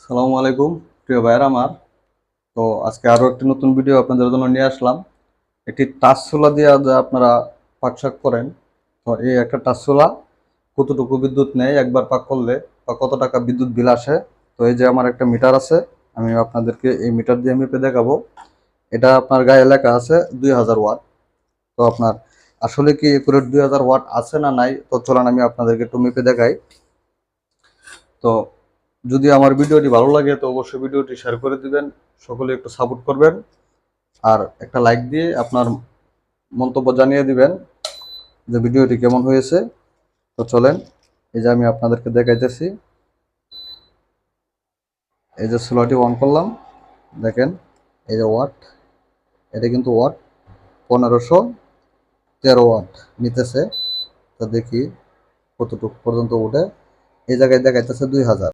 সালামু আলাইকুম প্রিয় ভাইয়েরা আমার। তো আজকে আরও একটি নতুন ভিডিও আপনাদের জন্য নিয়ে আসলাম। একটি টাচ সোলা দিয়ে যে আপনারা পাক শাক করেন, তো এই একটা টাচ সোলা কতটুকু বিদ্যুৎ নেয় একবার পাক করলে বা কত টাকা বিদ্যুৎ বিল আসে। তো এই যে আমার একটা মিটার আছে, আমি আপনাদেরকে এই মিটার দিয়ে মেপে দেখাবো। এটা আপনার গায়ে লেখা আছে 2000 ওয়াট। তো আপনার আসলে কি একুরেট 2000 ওয়াট আছে না নাই, তো চলেন আমি আপনাদেরকে একটু মেপে দেখাই। তো যদি আমার ভিডিওটি ভালো লাগে তো অবশ্যই ভিডিওটি শেয়ার করে দিবেন, সকলে একটু সাপোর্ট করবেন, আর একটা লাইক দিয়ে আপনার মন্তব্য জানিয়ে দিবেন যে ভিডিওটি কেমন হয়েছে। তো চলেন, এই যে আমি আপনাদেরকে দেখাইতেছি, এই যে স্লোটি অন করলাম, দেখেন এই যে ওয়াট, এটা কিন্তু ওয়াট 1513 ওয়াট নিতেছে। তো দেখি কতটুকু পর্যন্ত উঠে। এই জায়গায় দেখাইতেছে 2000।